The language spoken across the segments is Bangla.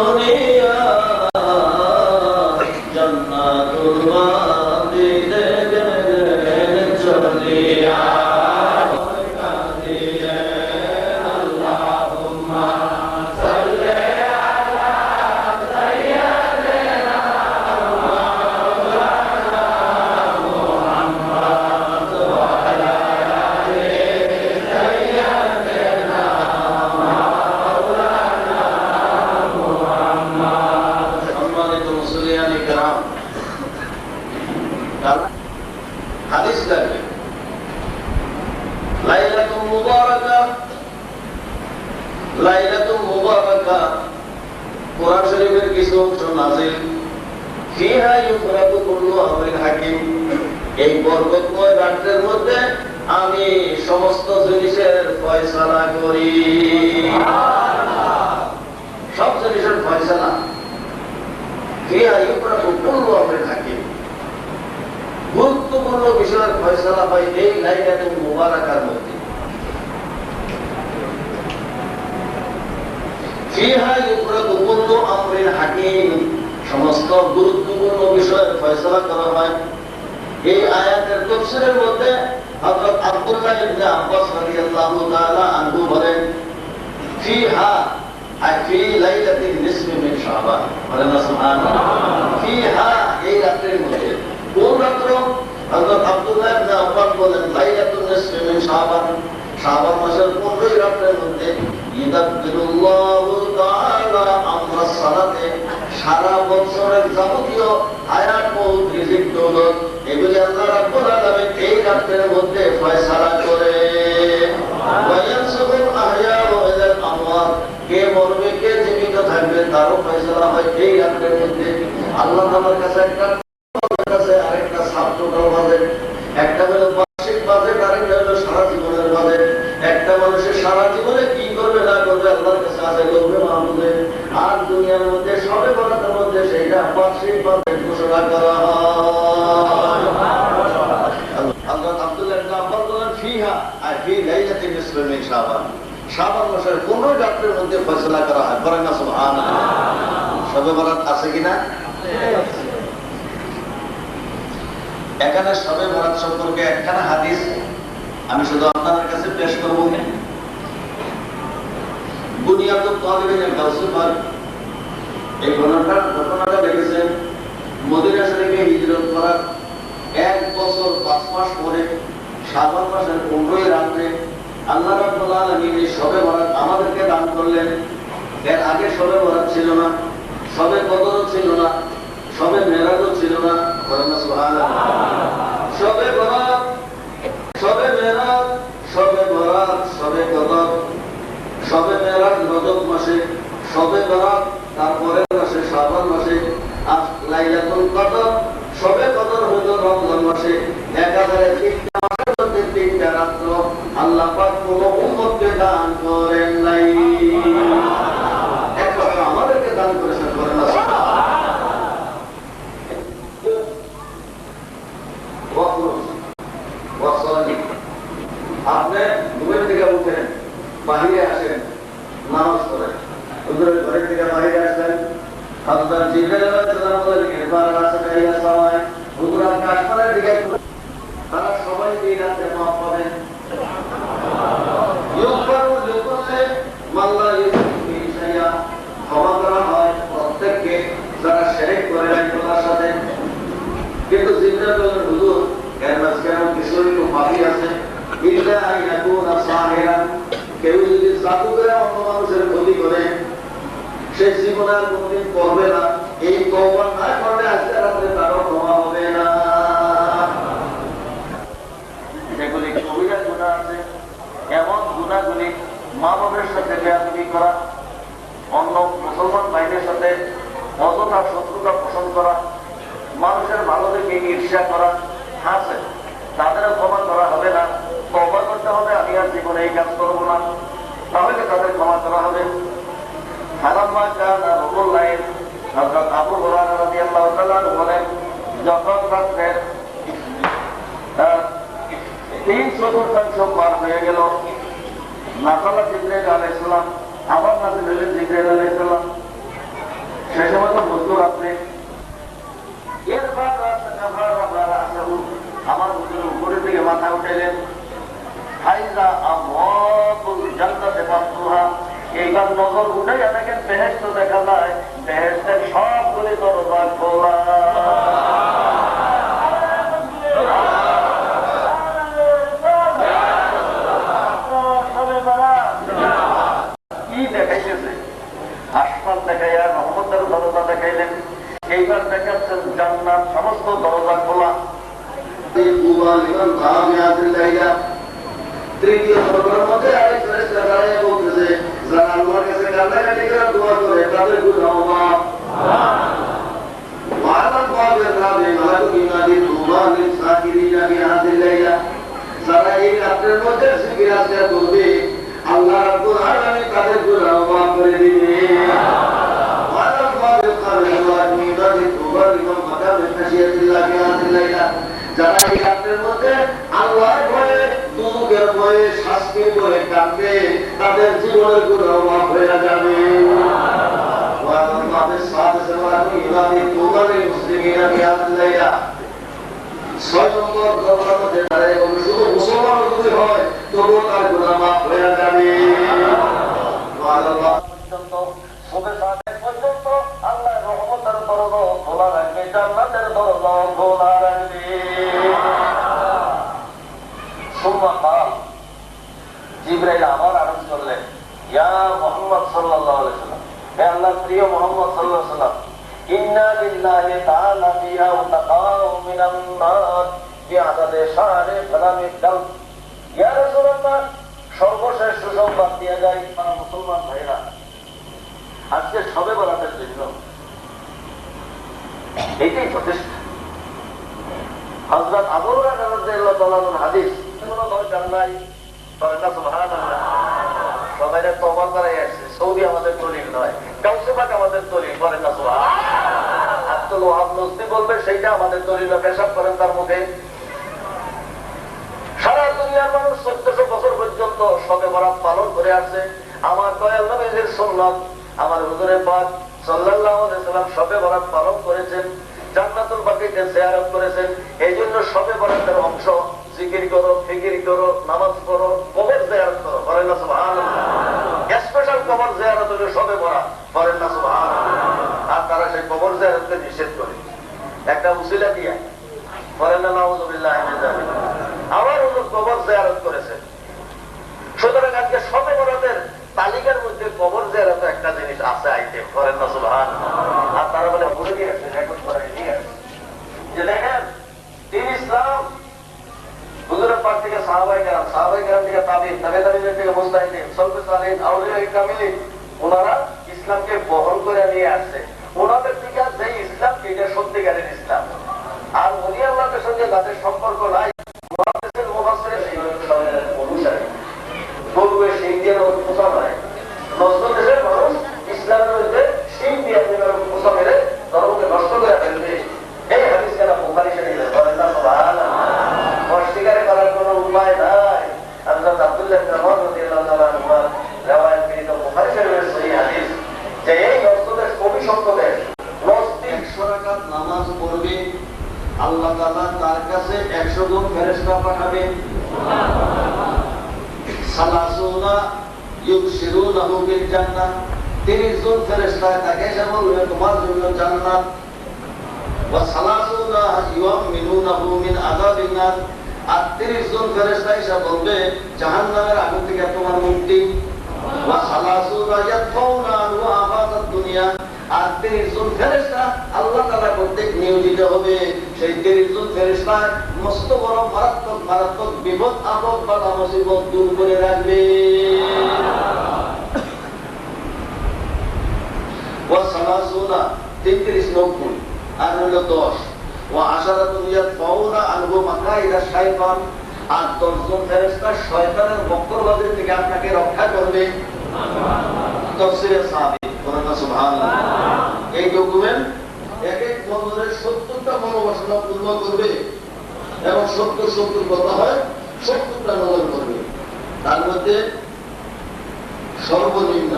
দুনিয়া জান্নাতুল বাদিতে গেলেন চলিয়া হাদিস লাগে লাইলাতুল মুবারাকা কোরআন শরীফের কিছু অংশ নাযিল ফিহা ইউফরাকু কুল্লু আমরিন হাকিম। এই বরকতময় রাতের মধ্যে আমি সমস্ত জিনিসের ফয়সালা করি। সব জিনিসের ফয়সালা ফিহা ইউফরাকু কুল্লু আমরিন হাকিম। গুরুত্বপূর্ণ বিষয়ের ফয়সালা হয় এই লাইলাতুল মুবারাকার মধ্যে। ফিহা ইউফরাকু কুল্লু আমরিন হাকিম, সমস্ত গুরুত্বপূর্ণ বিষয়ের ফয়সালা করা হয়। এই আয়াতের তাফসীরের মধ্যে হযরত আব্দুল্লাহ ইবনে আব্বাস রাদিয়াল্লাহু তাআলা আনহু বলেন ফিহা আই ফি লাইলাতিন নিসফি মিন শাবান। বলেন সুবহানাল্লাহ। ফিহা এই রাতের মধ্যে, কোন রাত্র? হযরত আব্দুল্লাহ ইবনে আব্বাস বলেন লাইলাতুন নিসফি মিন শাবান, শাবান মাসের 15 রাতের মধ্যে ইদাবিরুল্লাহু তাআলা আমরাস সালাতে, সারা বছরের যাবতীয় হায়াত মউত রিজিক দৌলত এগুলি আল্লাহ রাব্বুল আলামিন এই রাতের মধ্যে ফয়সালা করে। ওয়ায়ানসুবুল আহয়া ওয়া ইলাল আমওয়াত, কে মরবে কে জীবিত থাকবে তারও ফয়সালা হয় এই রাতের মধ্যে। আল্লাহ তাআলার কাছে একটা আরেকটা সাবটোটাল বাজেট, একটা হলো বার্ষিক বাজেট, আরেকটা হলো সারা জীবনের বাজেট। একটা মানুষের সারা জীবনে কি করবে না করবে আল্লাহর কাছে আছে লোভে মাহফুজে, আর দুনিয়ার মধ্যে সবে বরাতের মধ্যে সেইটা বার্ষিক বাজেট ঘোষণা করা হয়। আল্লাহ আব্দুল্লাহ ইবনে আব্বাস বলেন ফিহা আই ফি লাইলাতিন নিসফি মিন শাবান, শাবান মাসের 15 রাতের মধ্যে ফয়সালা করা হয়। বলেন না সুবহানাল্লাহ। সবে বরাত আছে কিনা? এখানে সবে বরাত সম্পর্কে একখানা হাদিস আমি শুধু আপনাদের কাছে পেশ করব। বুনিয়াদুত তালিবিনের গাউসুল বাগ এই ঘটনাটা দেখেছেন মদিনা শরীফে হিজরত করার 1 বছর 5 মাস পরে শাবান মাসের 15 রাতে আল্লাহ রাব্বুল আলামিন এই সবে বরাত আমাদেরকে দান করলেন। এর আগে সবে বরাত ছিল না, সবে কদরও ছিল না, সবে মেরাজও ছিল না। বলেন সুবহানাল্লাহ। সবে বরাত, সবে মেরাজ, সবে বরাত, সবে কদর, সবে মেরাজ রজব মাসে, সবে বরাত তারপরের মাসে শাবান মাসে, আর লাইলাতুল কদর সবে কদর হলো রমজান মাসে। একাধারে 3টা মাসের মধ্যে 3টা রাত্র আল্লাহ পাক কোন উম্মতকে দান করেন নাই, একমাত্র আমাদেরকে দান করেছেন। করেন না আপনি ঘুমের থেকে উঠেন, বাহিরে আসেন, নামাজ পড়েন, ঘরের থেকে বাহিরে আসলেন, আপনার জিবরাইল আলাইহিস সালাম বলেন ইরফা রাসাকা ইলা সামায়, হুজুর আপনি আসমানের দিকে, তারা সবাই এই রাতে মাফ পাবেন। ইউফারু লিকুল্লি মান লা ইউশরিকু বিহি শাইআ, ক্ষমা করা হয় প্রত্যেককে যারা শিরক করে নাই আল্লাহর সাথে। কিন্তু জিবরাইল বলেন হুজুর এর মাঝখানে কিছু একটু পাপী আছে, ইল্লা আইয়াকুনা সাহিরান, কেউ যদি জাদু করে অন্য মানুষের ক্ষতি করে সে জীবনে আর কোনদিন করবে না, এই তওবা না করলে আজকে রাতে তারও ক্ষমা হবে না। যেগুলি কবিরা গুনাহ আছে, এমন গুনাহগুলি মা বাবার সাথে বেয়াদবি করা, অন্য মুসলমান ভাইদের সাথে অযথা শত্রুতা পোষণ করা, মানুষের ভালো দেখে ঈর্ষা করা আছে, তাদেরও ক্ষমা করা হবে না। তওবা করতে হবে আমি আর জীবনে এই কাজ করবো না, তাহলে তাদের ক্ষমা করা হবে। হারাম্মা কানা রুহুল লাইল, হযরত আবু হুরায়রা রাদিয়াল্লাহু তাআলা বলেন যখন রাতের 3/4 পার হয়ে গেল, নাযালা জিবরাইল আলাইহিস সালাম, আবার নাযিল হলেন জিবরাইল আলাইহিস সালাম, দেখাইয়া রহমতের দরজা দেখাইলেন, এইবার দেখাচ্ছেন জান্নাত সমস্ত দরজা খোলা। তৃতীয় সরকারের মধ্যে আরেক ফেরেশতা দাঁড়িয়ে বলতেছে, যারা আল্লাহর কাছে কান্নাকাটি করে দোয়া করে তাদের গুনাহ মাফ। ওয়ালাম বাবের রাবে মালাকু ইনাদি তুবা লিল সাকিরিনা ফি হাযিল লাইলা, যারা এই রাতের মধ্যে জিকির আজকার করবে আল্লাহ রাব্বুল আলামিন তাদের গুনাহ মাফ করে দিবে। ওয়ালাম বাবের রাবে মালাকু ইনাদি তুবা লিমান মাকামে খাশিয়াতিল্লাহ ফি হাযিল লাইলা, যারা এই রাতের মধ্যে আল্লাহর ভয়ে দুমুখের ভয়ে শাস্তির ভয়ে কাঁদবে তাদের জীবনের গুনাহ মাফ হয়ে যাবে। ছয় নম্বর দরজার মধ্যে দাঁড়িয়ে শুধু মুসলমান যদি হয় তবুও তার গুনাহ মাফ হয়ে যাবে। পর্যন্ত আল্লাহ রহমতের দরজা খোলা রাখবে, জান্নাতের দরজা খোলা রাখবে। জিবরাইল আবার আরজ করলেন, ইয়া মুহাম্মদ সাল্লাল্লাহু আলাইহি ওয়াসাল্লাম, হে আল্লাহর প্রিয় মুহাম্মদ সাল্লাল্লাহু আলাইহি ওয়াসাল্লাম, ইন্না লিল্লাহি তাআলা ফিহা উতাকাউ মিনান নার বিআদাদি শারে ফালামিল কালব। ইয়া রাসূলুল্লাহ, সর্বশেষ সুসংবাদ দিয়ে যায় আমার মুসলমান ভাইরা, আজকে সবে বরাতের জন্য এইটাই যথেষ্ট। হযরত আবু হুরায়রা রাদিয়াল্লাহু তাআলা হাদিস, কোনো দরকার নাই, সবাই তওবা করাই আসছে। সৌদি আমাদের দলিল নয়, কাউসেবাক আমাদের দলিল, করেন না সুবহান। আব্দুল ওয়াহাব নজদি বলবে সেইটা আমাদের দলিল, পেশাব করেন তার মুখে। সারা দুনিয়ার মানুষ 1400 বছর পর্যন্ত শবে বরাত পালন করে আসছে। আমার দয়াল নবীর সুন্নাত, আমার হুজুরে পাক সাল্লাল্লাহু আলাইহি ওয়াসাল্লাম শবে বরাত পালন করেছেন, জান্নাতুল বাকিতে জিয়ারত করেছেন। এই জন্য শবে বরাতের অংশ জিকির করো, ফিকির করো, নামাজ পড়ো, কবর জিয়ারত করো, বলেন না সুবহানাল্লাহ। স্পেশাল কবর জিয়ারত হলো শবে বরাত, বলেন না সুবহানাল্লাহ। আর তারা সেই কবর জিয়ারতকে নিষেধ করে একটা উসিলা দিয়া, বলেন না নাউযুবিল্লাহি মিন যালিক। আবার হুজুর কবর জিয়ারত করেছে। সুতরাং আজকে শবে বরাতের তালিকার মধ্যে কবর জিয়ারত একটা জিনিস আছে, আইটেম, বলেন না সুবহানাল্লাহ। আর তারা বলে ভুলে গিয়েছে, রেকর্ড করে নিয়ে আসছে যে দেখেন দিন ইসলাম হুজুরের পাক থেকে সাহাবায়ে কেরাম থেকে তাবিঈন, তাবিঈন থেকে মুজতাহিদিন, সালফে সালেহিন, আউলিয়া কামিলিন, ওনারা ইসলামকে বহন করে নিয়ে আসছে। ওনাদের থেকে যে ইসলাম, এটা সত্যিকারের ইসলাম। আর ওলি আল্লাহদের সঙ্গে যাদের সম্পর্ক নাই, মুহাদ্দিসিন মুফাসসিরিন অনুসারী বলবে সেই দিয়ে পোষা হয়। নষ্ট দেশের মানুষ ইসলামের মধ্যে শিখ দিয়ে পোষা মেরে ধর্মকে নষ্ট করে ফেলবে। এই হাদিস কেন বুখারী শরীফে, বলেন না সুবহানাল্লাহ। অস্বীকার করার কোনো উপায় নাই। হযরত আব্দুল্লাহ ইবনে ওমর রাদিয়াল্লাহু তাআলা আনহু রিওয়ায়াতকৃত বুখারী শরীফের সহিহ হাদিস যে এই নষ্টদেশ কবি সম্প্রদায় 100 রাকাত নামাজ পড়বে, আল্লাহ তাআলা তার কাছে 100 জন ফেরেশতা পাঠাবেন। সালাসুনা ইউবশিরুনাহু বিল জান্নাহ, 30 জন ফেরেশতা তাকে এসে বলবে তোমার জন্য জান্নাত। ওয়া সালাসুনা ইউমিনুনাহু মিন আযাবিন নার, আর 30 জন ফেরেশতা এসে বলবে জাহান্নামের আগুন থেকে তোমার মুক্তি। ওয়া সালাসুনা ইয়াদফাউনা আনহু আফাতাদ দুনিয়া, আর 30 জন ফেরেশতা আল্লাহ তাআলা কর্তৃক নিয়োজিত হবে। সেই 30 জন ফেরেশতা মস্ত বড় মারাত্মক বিপদ আপদ বাধা মুসিবত দূর করে রাখবে। ওয়া সালাসুনা 33 90, আর হলো 10। ওয়া আশারাতুন ইয়াদফাউনা আনহু মাকাইদা শাইতান, আর 10 জন ফেরেশতা শয়তানের বক্রবাদী থেকে আপনাকে রক্ষা করবে। তাফসীরে সাহাবী, বলেন না সুবহানাল্লাহ। এই ডকুমেন্ট এক এক বছরের 70টা মনোবাসনা পূর্ণ করবে এবং 70 কথা হয় 70টা নজর করবে। তার মধ্যে সর্বনিম্ন,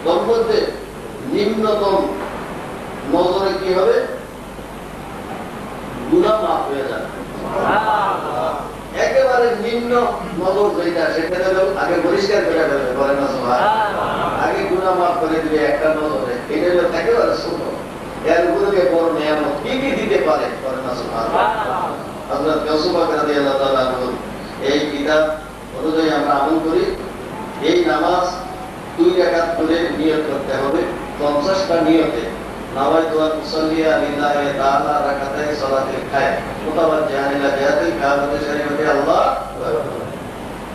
তার মধ্যে নিম্নতম নজরে কি হবে? গুনাহ মাফ হয়ে যাবে। একেবারে নিম্ন নজর যেটা, সেটা আগে পরিষ্কার করে ফেলবে, বলেন না সুবহানাল্লাহ। আগে গুনাহ মাফ করে দিবে একটা নজরে, এটা হলো একেবারে ছোট। এর উপরে বড় নিয়ামত কি কি দিতে পারে, বলেন না সুবহানাল্লাহ। হযরত ইউসুফ রাদিয়াল্লাহু তাআলা আনহু এই কিতাব অনুযায়ী আমরা আমল করি। এই নামাজ 2 রাকাত করে নিয়ত করতে হবে। 50টা নিয়তে নাওয়াইতু আন উসাল্লিয়া লিল্লাহি তাআলা রাকাতাই সালাতিল খায়র মুতাওয়াজ্জিহান ইলা জিহাতিল কাবাতি শরীফাতি আল্লাহ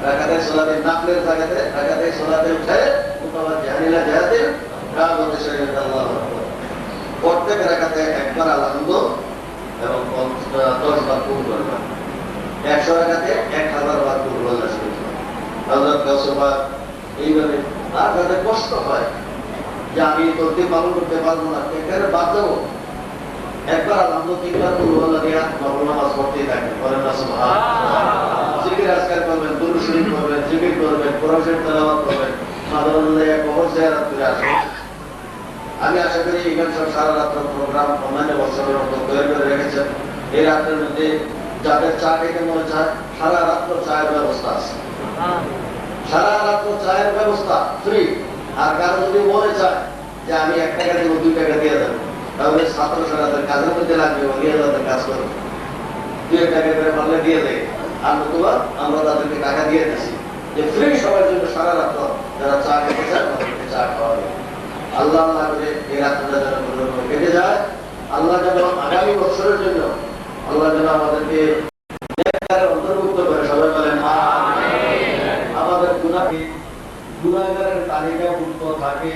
রাকাতাই সালাতিল নাফলের জায়গাতে রাকাতাই সালাতিল খায়র মুতাওয়াজ্জিহান ইলা জিহাতিল কাবাতি শরীফাতি আল্লাহ প্রত্যেক রাকাতে একবার আলহামদু এবং 10 বার কুল করবেন 100 রাকাতে 1000 বার কুল বলা শুরু হযরত গাউসুফা এইভাবে আর যাতে কষ্ট হয় যে আমি করতে পালন করতে পারবো না এখানে বাদ যাবো একবার আলহামদুলিল্লাহ তিনবার কুল বলা দিয়া নফল নামাজ পড়তেই থাকবেন বলেন না সুবহানাল্লাহ জিকির আজকার করবেন দুরূদ শরীফ করবেন জিকির করবেন কোরআন শরীফ তেলাওয়াত করবেন মাদ্রাসায় কবর জিয়ারত করে আসবেন আমি আশা করি এখানে সব সারা রাত প্রোগ্রাম অনলাইনে বছরের মতো তৈরি করে রেখেছেন এই রাতের মধ্যে যাদের চা খেতে মনে চায় সারা রাত্র চায়ের ব্যবস্থা আছে সারা রাত্র চায়ের ব্যবস্থা ফ্রি আর কারো যদি মনে চায় যে আমি 1 টাকা দিব 2 টাকা দিয়ে দেবো তাহলে ছাত্র তাদের কাজের মধ্যে লাগবে নিয়ে তাদের কাজ করবে 2 টাকা করে পারলে দিয়ে দেয় আর নতুবা আমরা তাদেরকে টাকা দিয়ে দিচ্ছি যে ফ্রি সবার জন্য সারা রাত্র যারা চা খেতে চায় তাদেরকে চা খাওয়াবে আল্লাহ আল্লাহ করে এই রাত্রটা যেন কোনোভাবে কেটে যায় আল্লাহ যেন আগামী বছরের জন্য আল্লাহ যেন আমাদেরকে নেককারের অন্তর্ভুক্ত করে সবাই বলেন আমাদের গুনাহগারের তালিকা উঠতে থাকে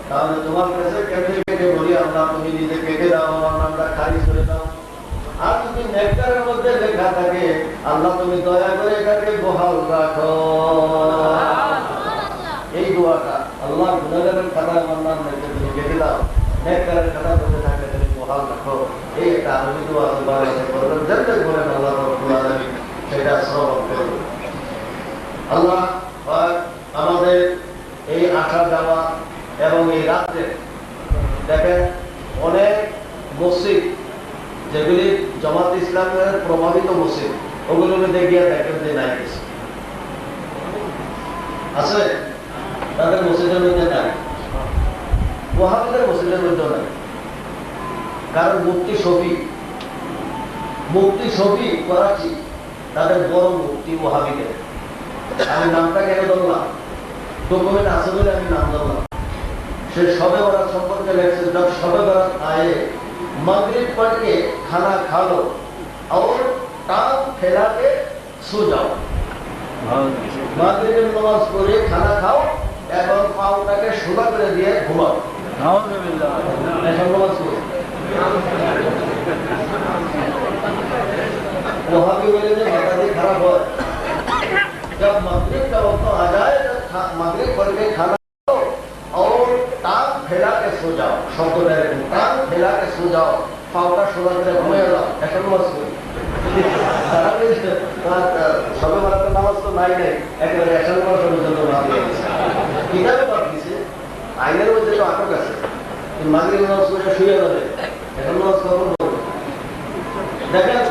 তাহলে তোমার কাছে কেটে কেটে বলি আল্লাহ তুমি নিজে কেটে দাও আমার নামটা খারিজ করে দাও আর যদি নেককারের মধ্যে লেখা থাকে আল্লাহ তুমি দয়া করে এটাকে বহাল রাখো এই দোয়াটা আল্লাহ গুনাহগারের খাতা আমার নাম তুমি কেটে দাও নেককারের খাতা বসে থাকে তুমি বহাল রাখো এই একটা আরবি দোয়া বাংলাতে করবেন যাতে বলেন আল্লাহ রাব্বুল আলামিন সেটা শ্রবণ করবে আল্লাহ আমাদের এই আসা যাওয়া এবং এই রাত্রে দেখেন অনেক মসজিদ যেগুলি জামাত ইসলামের প্রভাবিত মসজিদ ওগুলোর মধ্যে গিয়ে দেখেন যে নাই কিছু আছে তাদের মসজিদের মধ্যে নাই ওয়াহাবিদের মসজিদের মধ্যেও নাই কারণ মুফতি শফি করাচি তাদের বড় মুফতি ওয়াহাবিদের আমি নামটা কেন ধরলাম ডকুমেন্ট আছে বলে আমি নাম ধরলাম সে শবে বরাত সম্পর্কে লেখছে जब शब बारात आए मगरिब पढ़ के खाना खा लो और टांग फैला के सो जाओ মাগরিবের নামাজ পড়ে খানা খাও এবং পাওটাকে সোজা করে দিয়ে ঘুমাও আলহামদুলিল্লাহ এখন নামাজ পড়ো ওয়াহাবি বলে যে মাথা খারাপ হয় जब मगरिब का वक्त आ जाए मगरिब पढ़ के खाना खाओ और टांग फैला के सो जाओ शब्द टांग फैला के सो जाओ पावटा सोजा করে ঘুমিয়ে যাও এখন নামাজ পড়ো সবে বরাতের নামাজ তো নাই একেবারে এখন পর্যন্ত বাদ দিয়ে গেছে কিভাবে বাদ দিছে আইনের মধ্যে তো আটক আছে মাগরিব নামাজ পড়ে শুয়ে যাবে এখন নামাজ কখন পড়বে দেখেন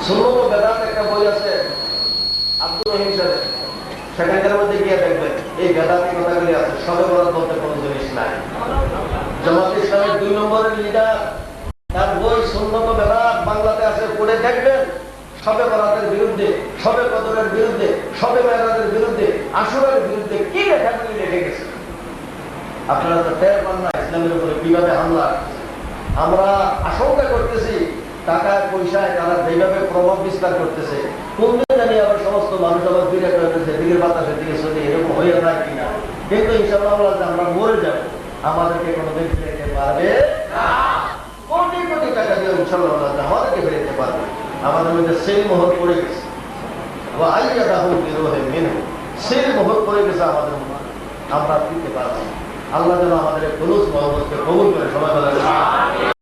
সুন্নত বেদাত একটা বই আছে আব্দুল রহিম সাহেব সেখানকার মধ্যে গিয়ে দেখবেন এই বেদাতি কথাগুলি আছে সবে বরাত বলতে কোনো জিনিস নাই জামাত ইসলামের 2 নম্বরের লিডার তার বই সুন্নত বেদাত বাংলাতে আছে পড়ে দেখবেন সবে বরাতের বিরুদ্ধে সবে কদরের বিরুদ্ধে সবে মেরাজের বিরুদ্ধে আশুরার বিরুদ্ধে কি লেখাগুলি লিখে গেছে আপনারা তো টের পান না ইসলামের উপরে কিভাবে হামলা আমরা আশঙ্কা করতেছি টাকা পয়সায় তারা যেভাবে প্রভাব বিস্তার করতেছে কোনদিন জানি আবার সমস্ত মানুষ আবার ফিরে করতেছে দিকের বাতাসের দিকে চলে এরকম হয়ে যায় কিনা কিন্তু ইনশাআল্লাহ আমরা মরে যাব আমাদেরকে কোনো দিন ফিরে যেতে পারবে না কোটি কোটি টাকা দিয়ে ইনশাআল্লাহ আমাদেরকে ফিরে যেতে পারবে আমাদের মধ্যে সেই মোহর পড়ে গেছে সেই মোহর পড়ে গেছে আমাদের মধ্যে আমরা ফিরতে পারবো আল্লাহ যেন আমাদের খুলুস মহব্বতকে কবুল করে সবাই বলে